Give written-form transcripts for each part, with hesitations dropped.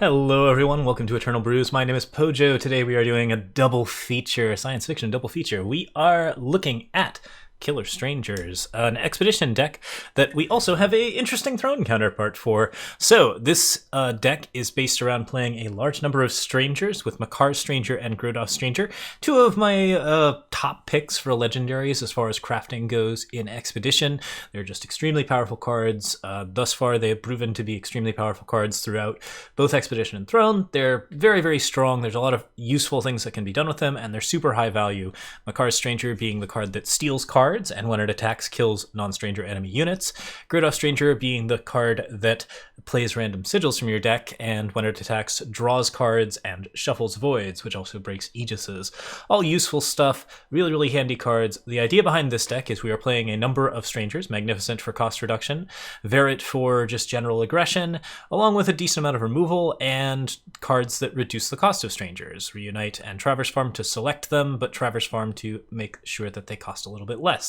Hello everyone, welcome to Eternal Brews. My name is Pojo. Today we are doing a double feature, a science fiction double feature. We are looking at Killer Strangers, an expedition deck that we also have a interesting throne counterpart for. So this deck is based around playing a large number of strangers with Makar's Stranger and Grodov Stranger, two of my top picks for legendaries as far as crafting goes in Expedition. They're just extremely powerful cards. Thus far they have proven to be extremely powerful cards throughout both Expedition and Throne. They're very, very strong. There's a lot of useful things that can be done with them, and they're super high value. Makar's Stranger being the card that steals cards, and when it attacks, kills non-stranger enemy units. Grodov Stranger being the card that plays random sigils from your deck, and when it attacks, draws cards and shuffles voids, which also breaks aegises. All useful stuff, really, really handy cards. The idea behind this deck is we are playing a number of strangers, Magnificent for cost reduction, Verit for just general aggression, along with a decent amount of removal, and cards that reduce the cost of strangers. Reunite and Traverse Farm to select them, but Traverse Farm to make sure that they cost a little bit less.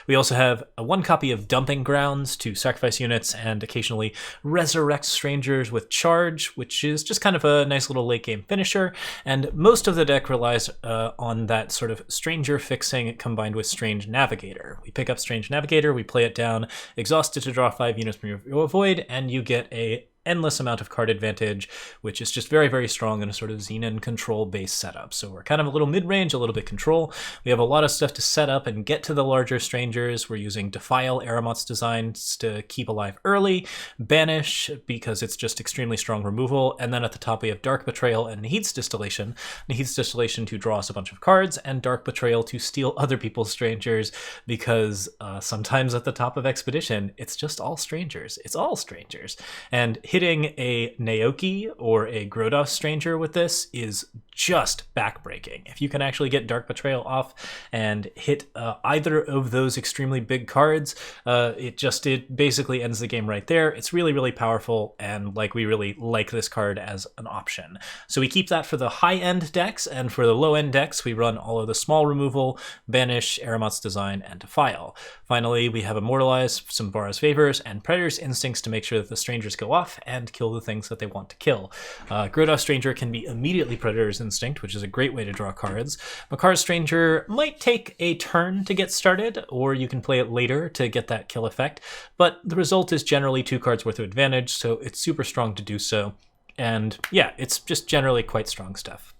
We also have one copy of Dumping Grounds to sacrifice units and occasionally resurrect strangers with charge, which is just kind of a nice little late game finisher. And most of the deck relies on that sort of stranger fixing combined with Strange Navigator. We pick up Strange Navigator, we play it down, exhaust it to draw 5 units from your void, and you get a endless amount of card advantage, which is just very, very strong in a sort of Xenon control based setup. So we're kind of a little mid-range, a little bit control. We have a lot of stuff to set up and get to the larger strangers. We're using Defile, Aramot's designs to keep alive early, Banish because it's just extremely strong removal, and then at the top we have Dark Betrayal and Nahid's Distillation. Nahid's Distillation to draw us a bunch of cards, and Dark Betrayal to steal other people's strangers, because sometimes at the top of Expedition, it's just all strangers. It's all strangers. And hitting a Naoki or a Grodov Stranger with this is just backbreaking. If you can actually get Dark Betrayal off and hit either of those extremely big cards, it basically ends the game right there. It's really, really powerful, and we really like this card as an option. So we keep that for the high-end decks, and for the low-end decks, we run all of the small removal, Banish, Aramot's Design, and Defile. Finally, we have Immortalize, some Vara's Favors, and Predator's Instincts to make sure that the strangers go off and kill the things that they want to kill. Grodov Stranger can be immediately Predator's Instinct, which is a great way to draw cards. Makar's Stranger might take a turn to get started, or you can play it later to get that kill effect, but the result is generally 2 cards worth of advantage, so it's super strong to do so. And yeah, it's just generally quite strong stuff.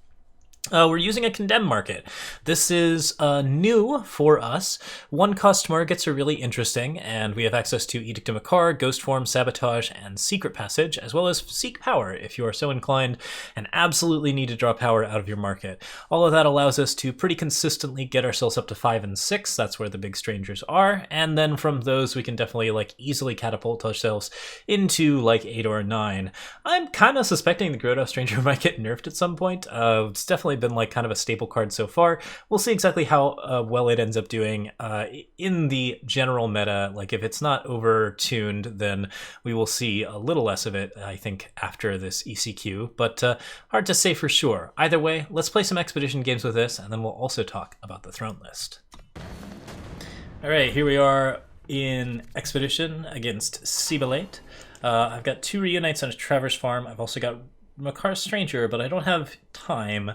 We're using a Condemn market. This is new for us. One customer gets a really interesting, and we have access to Edict of Makar, Ghost Form, Sabotage, and Secret Passage, as well as Seek Power if you are so inclined and absolutely need to draw power out of your market. All of that allows us to pretty consistently get ourselves up to 5 and 6. That's where the big strangers are, and then from those we can definitely easily catapult ourselves into 8 or 9. I'm kind of suspecting the Grodov Stranger might get nerfed at some point. It's definitely been kind of a staple card so far. We'll see exactly how well it ends up doing in the general meta. If it's not over-tuned, then we will see a little less of it, I think, after this ECQ, but hard to say for sure. Either way, let's play some Expedition games with this, and then we'll also talk about the throne list. Alright, here we are in Expedition against Sibilate. I've got 2 Reunites on a Traverse Farm. I've also got Makar's Stranger, but I don't have time,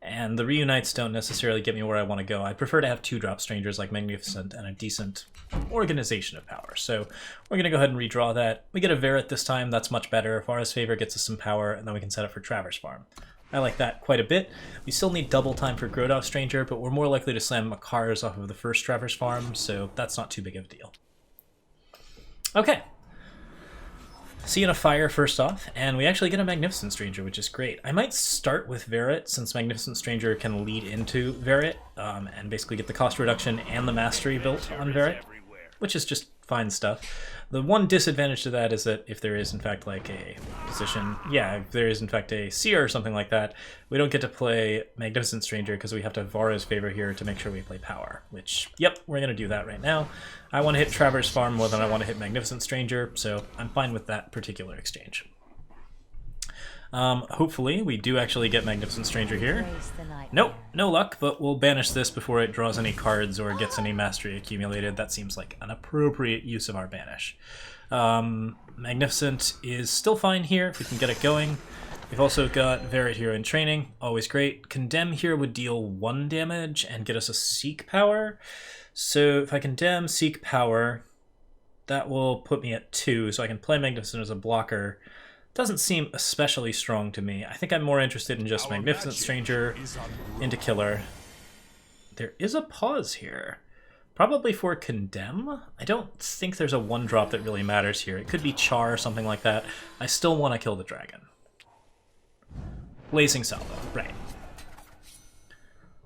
and the Reunites don't necessarily get me where I want to go. I prefer to have 2-drop strangers like Magnificent and a decent organization of power. So we're going to go ahead and redraw that. We get a Verit this time. That's much better. Vara's Favor gets us some power, and then we can set up for Traverse Farm. I like that quite a bit. We still need double time for Grodov Stranger, but we're more likely to slam Makar's off of the first Traverse Farm, so that's not too big of a deal. Okay. Sea and a Fire first off, and we actually get a Magnificent Stranger, which is great. I might start with Verit, since Magnificent Stranger can lead into Verit, and basically get the cost reduction and the mastery built on Verit, which is just fine stuff. The one disadvantage to that is that if there is in fact a position, if there is in fact a seer or something like that, we don't get to play Magnificent Stranger because we have to have Vara's Favor here to make sure we play power, which, yep, we're going to do that right now. I want to hit Traverse Farm more than I want to hit Magnificent Stranger, so I'm fine with that particular exchange. Hopefully we do actually get Magnificent Stranger here. Nope, no luck, but we'll banish this before it draws any cards or gets any mastery accumulated. That seems like an appropriate use of our banish. Magnificent is still fine here if we can get it going. We've also got Varied Hero in Training, always great. Condemn here would deal 1 damage and get us a Seek Power. So if I Condemn, Seek Power, that will put me at 2, so I can play Magnificent as a blocker. Doesn't seem especially strong to me. I think I'm more interested in just Magnificent Stranger into Killer. There is a pause here. Probably for Condemn? I don't think there's a 1-drop that really matters here. It could be Char or something like that. I still want to kill the dragon. Blazing Salvo, right.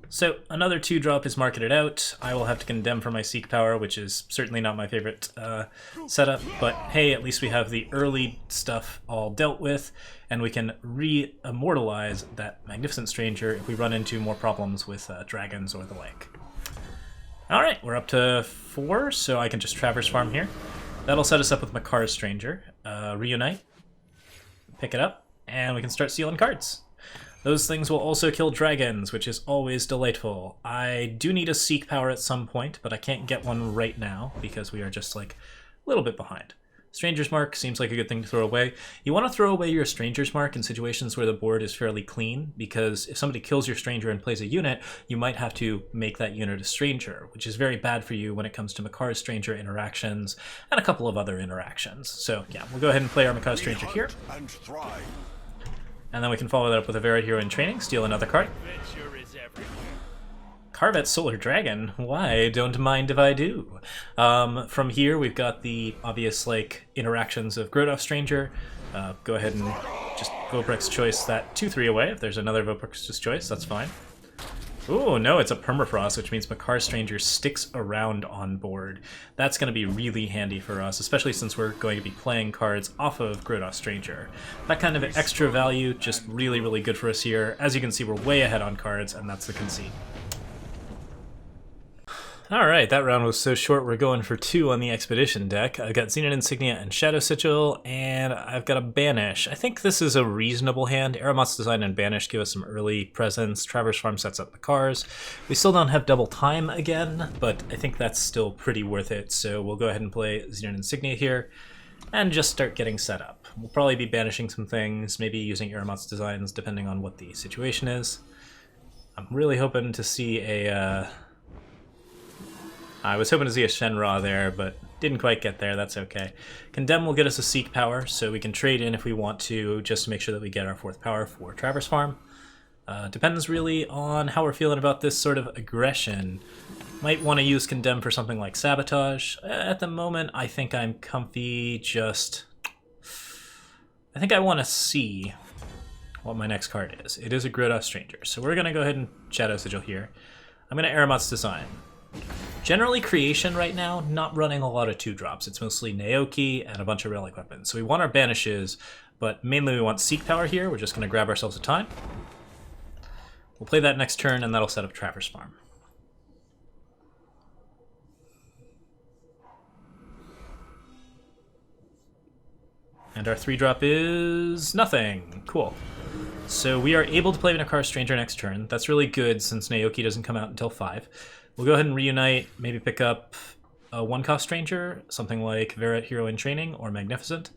So another 2-drop is marketed out. I will have to Condemn for my Seek Power, which is certainly not my favorite setup, but hey, at least we have the early stuff all dealt with, and we can re-immortalize that Magnificent Stranger if we run into more problems with dragons or the like. Alright, we're up to 4, so I can just Traverse Farm here. That'll set us up with Makar's Stranger. Reunite, pick it up, and we can start sealing cards. Those things will also kill dragons, which is always delightful. I do need a Seek Power at some point, but I can't get one right now because we are just like a little bit behind. Stranger's Mark seems like a good thing to throw away. You want to throw away your Stranger's Mark in situations where the board is fairly clean, because if somebody kills your Stranger and plays a unit, you might have to make that unit a Stranger, which is very bad for you when it comes to Makar's Stranger interactions and a couple of other interactions. So yeah, we'll go ahead and play our Makar's Stranger here. And then we can follow that up with a Varied Hero in Training, steal another card. Carvet Solar Dragon, why don't mind if I do? From here, we've got the obvious like interactions of Grodov Stranger. Go ahead and just Voprex's Choice that 2/3 away. If there's another Voprex's Choice, that's fine. Ooh, no, it's a Permafrost, which means Makar's Stranger sticks around on board. That's going to be really handy for us, especially since we're going to be playing cards off of Grodov Stranger. That kind of extra value, just really, really good for us here. As you can see, we're way ahead on cards, and that's the conceit. Alright, that round was so short we're going for 2 on the Expedition deck. I've got Zenith Insignia and Shadow Sigil, and I've got a Banish. I think this is a reasonable hand. Aramat's Design and Banish give us some early presence. Traverse Farm sets up the cars. We still don't have double time again, but I think that's still pretty worth it, so we'll go ahead and play Zenith Insignia here and just start getting set up. We'll probably be banishing some things, maybe using Aramat's Designs depending on what the situation is. I'm really hoping to see a... I was hoping to see a Shenra there, but didn't quite get there. That's okay. Condemn will get us a Seek Power, so we can trade in if we want to, just to make sure that we get our 4th power for Traverse Farm. Depends really on how we're feeling about this sort of aggression. Might want to use Condemn for something like Sabotage. At the moment, I think I'm comfy just... I think I want to see what my next card is. It is a Grodov Stranger, so we're going to go ahead and Shadow Sigil here. I'm going to Aramat's Design. Generally, Creation right now, not running a lot of 2-drops. It's mostly Naoki and a bunch of Relic Weapons. So we want our Banishes, but mainly we want Seek Power here. We're just going to grab ourselves a time. We'll play that next turn, and that'll set up Traverse Farm. And our 3-drop is nothing. Cool. So we are able to play Makar's Stranger next turn. That's really good since Naoki doesn't come out until 5. We'll go ahead and reunite, maybe pick up a 1-cost Stranger, something like Varied Hero in Training or Magnificent.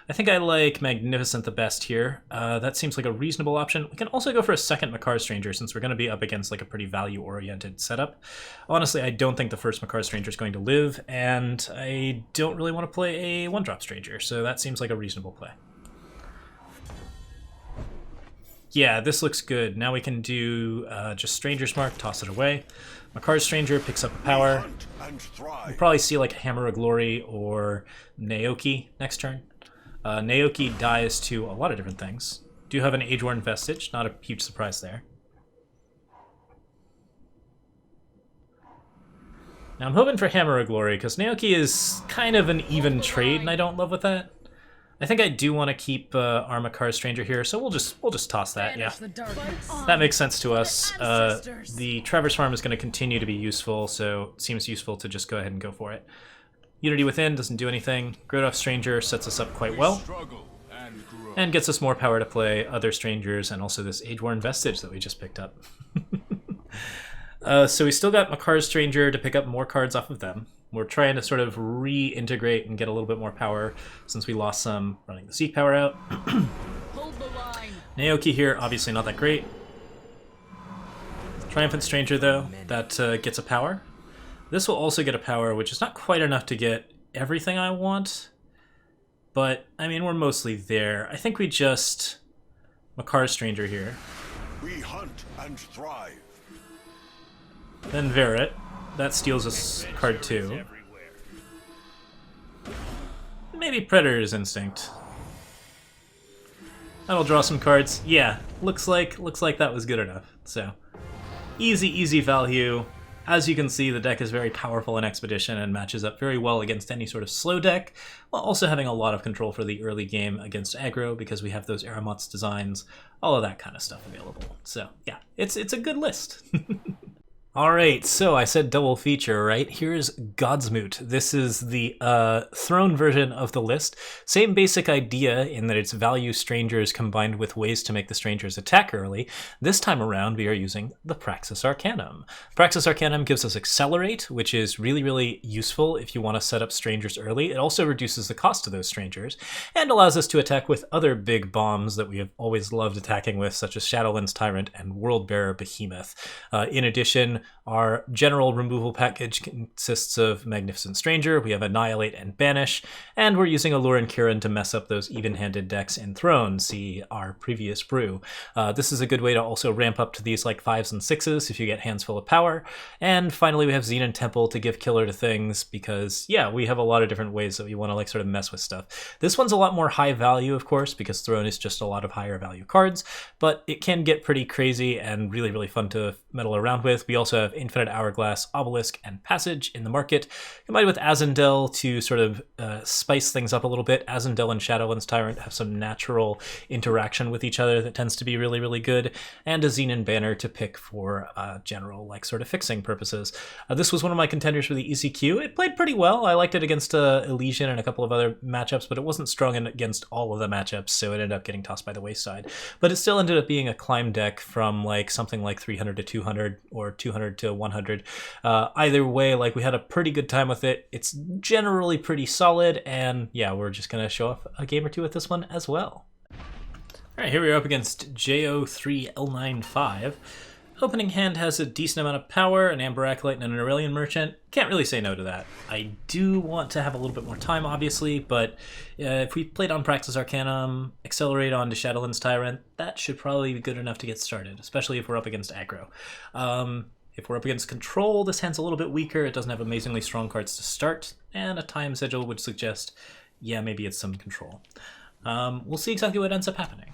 I think I like Magnificent the best here. That seems like a reasonable option. We can also go for a second Makar's Stranger since we're going to be up against like a pretty value-oriented setup. Honestly, I don't think the first Makar's Stranger is going to live, and I don't really want to play a 1-drop Stranger, so that seems like a reasonable play. Yeah, this looks good. Now we can do just Stranger's Mark, toss it away. Makar's Stranger picks up a power. We'll probably see like Hammer of Glory or Naoki next turn. Naoki dies to a lot of different things. Do have an Age-Worn Vestige, not a huge surprise there. Now I'm hoping for Hammer of Glory, because Naoki is kind of an even trade, and I don't love with that. I think I do want to keep our Makar's Stranger here, so we'll just toss that, yeah. That makes sense to us. The Traverse Farm is going to continue to be useful, so it seems useful to just go ahead and go for it. Unity Within doesn't do anything. Grodov Stranger sets us up quite well, and gets us more power to play other Strangers, and also this Age-Worn Vestige that we just picked up. So we still got Makar's Stranger to pick up more cards off of them. We're trying to sort of reintegrate and get a little bit more power since we lost some running the Seek Power out. Naoki here, obviously not that great. Triumphant Stranger, though, that gets a power. This will also get a power, which is not quite enough to get everything I want. But, I mean, we're mostly there. I think we just... Makar Stranger here. We hunt and thrive. Then Verret. That steals us card 2. Maybe Predator's Instinct. That'll draw some cards. Yeah, looks like that was good enough. So, easy value. As you can see, the deck is very powerful in Expedition and matches up very well against any sort of slow deck, while also having a lot of control for the early game against aggro because we have those Aramots designs, all of that kind of stuff available. So yeah, it's a good list. Alright, so I said double feature, right? Here's Godsmoot. This is the throne version of the list. Same basic idea in that it's value strangers combined with ways to make the strangers attack early. This time around, we are using the Praxis Arcanum. Praxis Arcanum gives us Accelerate, which is really useful if you want to set up strangers early. It also reduces the cost of those strangers, and allows us to attack with other big bombs that we have always loved attacking with, such as Shadowlands Tyrant and Worldbearer Behemoth. In addition, our general removal package consists of Magnificent Stranger, we have Annihilate and Banish, and we're using Allure and Kirin to mess up those even-handed decks in Throne, see our previous brew. This is a good way to also ramp up to these like 5s and 6s if you get hands full of power. And finally we have Xenon Temple to give killer to things because, yeah, we have a lot of different ways that we want to like sort of mess with stuff. This one's a lot more high value, of course, because Throne is just a lot of higher value cards, but it can get pretty crazy and really fun to meddle around with. We also have Infinite Hourglass, Obelisk, and Passage in the market, combined with Azendel to sort of spice things up a little bit. Azendel and Shadowlands Tyrant have some natural interaction with each other that tends to be really good, and a Xenon Banner to pick for general, like, sort of fixing purposes. This was one of my contenders for the ECQ. It played pretty well. I liked it against Elysian and a couple of other matchups, but it wasn't strong against all of the matchups, so it ended up getting tossed by the wayside. But it still ended up being a climb deck from like something like 300 to 200 or 200 to 100. Either way, like, we had a pretty good time with it. It's generally pretty solid, and yeah, we're just gonna show off a game or two with this one as well. Alright, here we are up against JO3L95. Opening hand has a decent amount of power, an Amber Acolyte and an Aurelian Merchant. Can't really say no to that. I do want to have a little bit more time, obviously, but if we played on Praxis Arcanum, Accelerate on to Shadowlands Tyrant, that should probably be good enough to get started, especially if we're up against aggro. If we're up against control, this hand's a little bit weaker. It doesn't have amazingly strong cards to start, and a time sigil would suggest, yeah, maybe it's some control. We'll see exactly what ends up happening.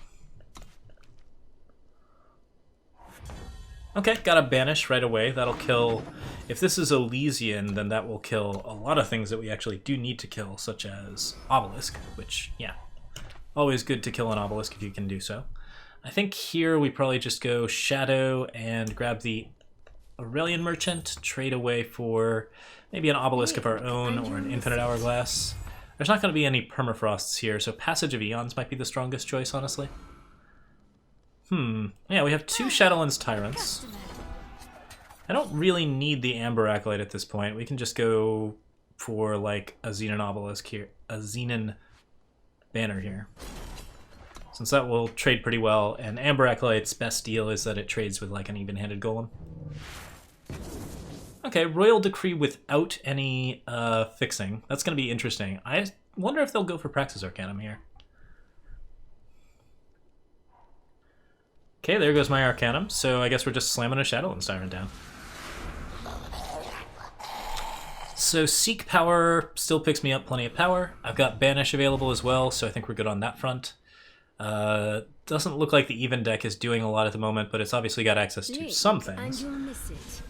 Okay, got a Banish right away. That'll kill... If this is Elysian, then that will kill a lot of things that we actually do need to kill, such as Obelisk, which, yeah, always good to kill an Obelisk if you can do so. I think here we probably just go Shadow and grab the Aurelian Merchant, trade away for maybe an Obelisk of our own or an Infinite Hourglass. There's not going to be any Permafrosts here, so Passage of Eons might be the strongest choice, honestly. Yeah, we have two Shadowlands Tyrants. I don't really need the Amber Acolyte at this point. We can just go for, like, a Xenon Obelisk here, a Xenon Banner here, since that will trade pretty well, and Amber Acolyte's best deal is that it trades with, like, an even-handed golem. Okay, Royal Decree without any fixing. That's going to be interesting. I wonder if they'll go for Praxis Arcanum here. Okay, there goes my Arcanum, so I guess we're just slamming a Shadowlands Tyrant down. So Seek Power still picks me up plenty of power. I've got Banish available as well, so I think we're good on that front. Doesn't look like the even deck is doing a lot at the moment, but it's obviously got access to some things. And you'll miss it.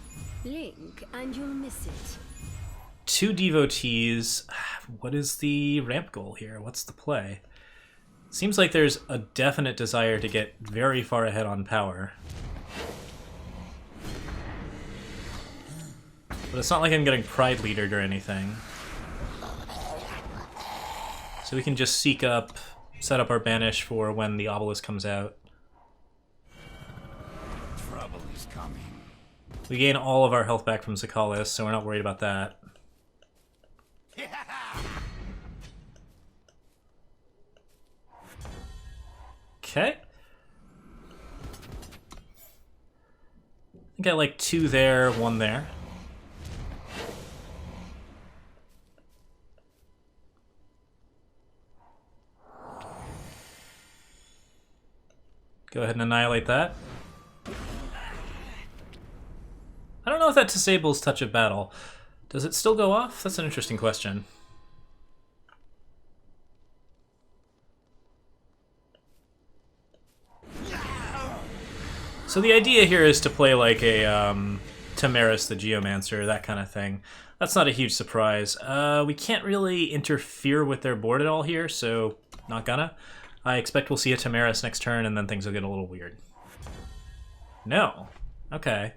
Link, and you'll miss it. Two Devotees. What is the ramp goal here? What's the play? Seems like there's a definite desire to get very far ahead on power. But it's not like I'm getting Pride Leadered or anything. So we can just seek up, set up our Banish for when the Obelisk comes out. Trouble is coming. We gain all of our health back from Zakalis, so we're not worried about that. Okay. think I like 2 there, 1 there. Go ahead and annihilate that. I don't know if that disables Touch of Battle. Does it still go off? That's an interesting question. So the idea here is to play like a Tamaris the Geomancer, that kind of thing. That's not a huge surprise. We can't really interfere with their board at all here, so not gonna. I expect we'll see a Tamaris next turn, and then things will get a little weird. No. Okay.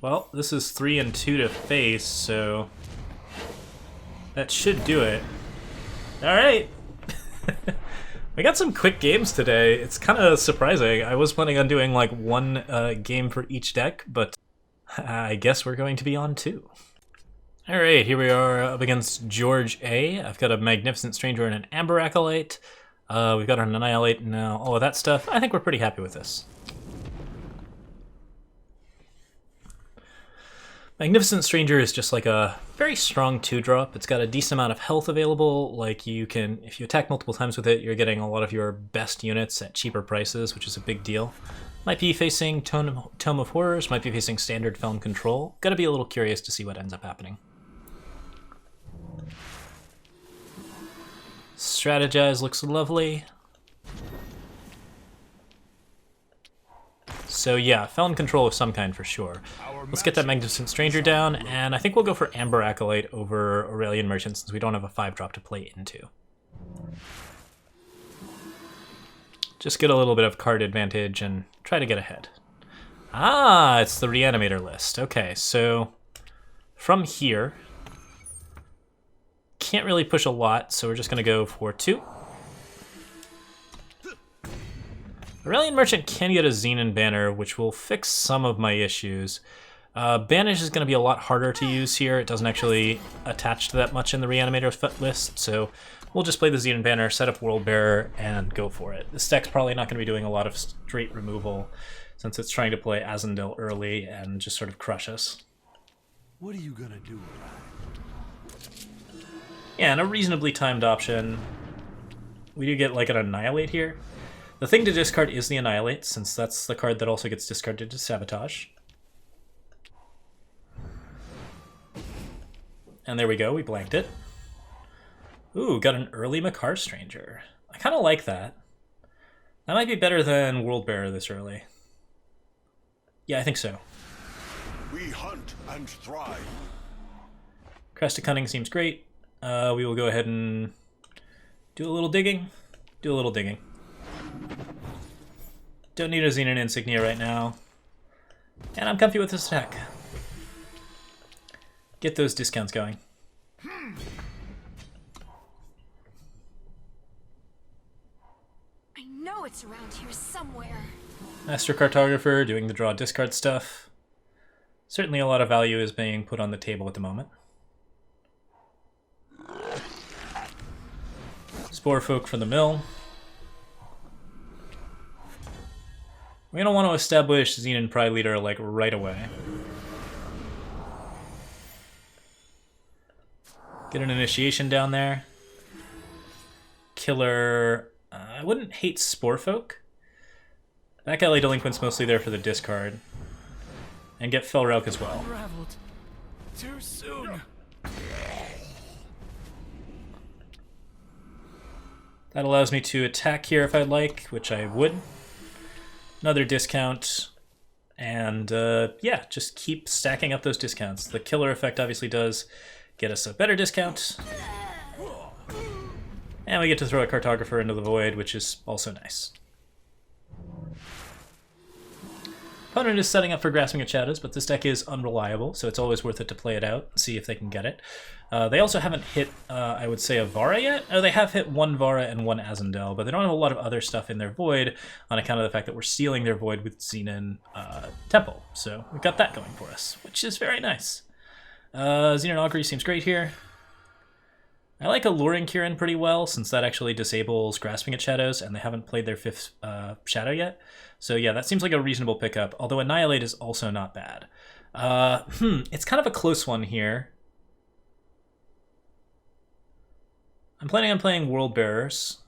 Well, this is 3 and 2 to face, so that should do it. All right. We got some quick games today. It's kind of surprising. I was planning on doing like 1 game for each deck, but I guess we're going to be on 2. All right, here we are up against George A. I've got a Magnificent Stranger and an Amber Acolyte. We've got an Annihilate now, all of that stuff. I think we're pretty happy with this. Magnificent Stranger is just like a very strong 2-drop. It's got a decent amount of health available. Like you can, if you attack multiple times with it, you're getting a lot of your best units at cheaper prices, which is a big deal. Might be facing Tome of Horrors, might be facing standard Felon Control. Gotta be a little curious to see what ends up happening. Strategize looks lovely. So yeah, Felon Control of some kind for sure. Let's get that Magnificent Stranger down, and I think we'll go for Amber Acolyte over Aurelian Merchant since we don't have a 5-drop to play into. Just get a little bit of card advantage and try to get ahead. Ah, it's the Reanimator list. Okay, so from here, can't really push a lot, so we're just going to go for 2. Aurelian Merchant can get a Xenon Banner, which will fix some of my issues. Banish is going to be a lot harder to use here. It doesn't actually attach to that much in the Reanimator list, so we'll just play the Xenon Banner, set up World Bearer, and go for it. This deck's probably not going to be doing a lot of straight removal, since it's trying to play Azendel early and just sort of crush us. What are you gonna do? Yeah, and a reasonably timed option. We do get like an Annihilate here. The thing to discard is the Annihilate, since that's the card that also gets discarded to Sabotage. And there we go, we blanked it. Ooh, got an early Makar Stranger. I kind of like that. That might be better than World Bearer this early. Yeah, I think so. We hunt and thrive. Crest of Cunning seems great. We will go ahead and do a little digging. Do a little digging. Don't need a Xenon Insignia right now. And I'm comfy with this attack. Get those discounts going. I know it's around here somewhere. Master Cartographer doing the draw discard stuff. Certainly a lot of value is being put on the table at the moment. Sporefolk from the mill. We don't want to establish Xenon Pride Leader like right away. Get an initiation down there. Killer. I wouldn't hate Sporefolk. That Galley Delinquent's mostly there for the discard. And get Felrauk as well. Unraveled. Too soon. That allows me to attack here if I'd like, which I would. Another discount. And yeah, just keep stacking up those discounts. The killer effect obviously does get us a better discount. And we get to throw a Cartographer into the void, which is also nice. Opponent is setting up for Grasping of Shadows, but this deck is unreliable, so it's always worth it to play it out and see if they can get it. They also haven't hit, I would say, a Vara yet. Oh, they have hit 1 Vara and 1 Azendel, but they don't have a lot of other stuff in their void on account of the fact that we're stealing their void with Xenon Temple. So we've got that going for us, which is very nice. Xenon Augury seems great here. I like Alluring Kieran pretty well, since that actually disables Grasping at Shadows, and they haven't played their 5th Shadow yet. So yeah, that seems like a reasonable pickup, although Annihilate is also not bad. It's kind of a close one here. I'm planning on playing World Bearers.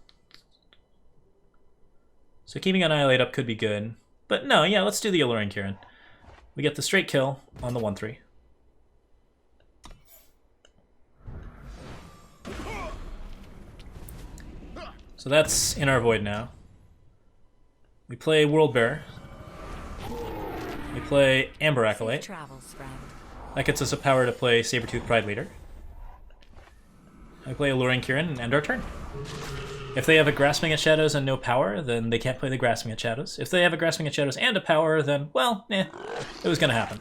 So keeping Annihilate up could be good. But no, yeah, let's do the Alluring Kieran. We get the straight kill on the 1/3. So that's in our void now. We play World Bear. We play Amber Acolyte. That gets us a power to play Sabertooth Pride Leader. I play Alluring Kieran and end our turn. If they have a Grasping at Shadows and no power, then they can't play the Grasping at Shadows. If they have a Grasping at Shadows and a power, then, well, it was gonna happen.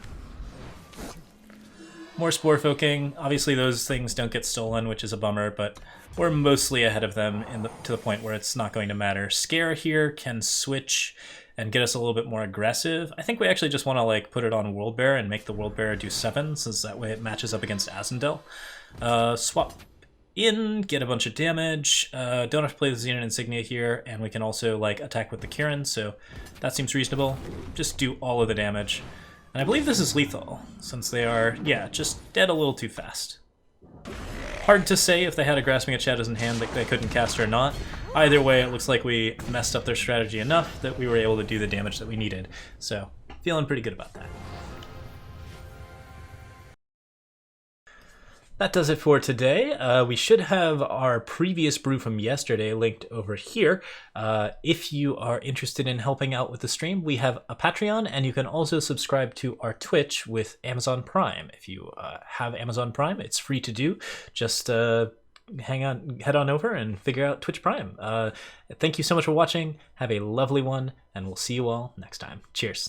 More Spore Folking. Obviously those things don't get stolen, which is a bummer, but we're mostly ahead of them to the point where it's not going to matter. Scare here can switch and get us a little bit more aggressive. I think we actually just want to like put it on World Bear and make the World Bear do 7, since that way it matches up against Azendel. Swap in, get a bunch of damage. Don't have to play the Xenon Insignia here, and we can also like attack with the Kieran, so that seems reasonable. Just do all of the damage. And I believe this is lethal, since they are, yeah, just dead a little too fast. Hard to say if they had a Grasping at Shadows in hand that they couldn't cast or not. Either way, it looks like we messed up their strategy enough that we were able to do the damage that we needed. So, feeling pretty good about that. That does it for today. We should have our previous brew from yesterday linked over here. If you are interested in helping out with the stream, we have a Patreon, and you can also subscribe to our Twitch with Amazon Prime. If you have Amazon Prime, it's free to do. Just head on over and figure out Twitch Prime. Thank you so much for watching. Have a lovely one, and we'll see you all next time. Cheers.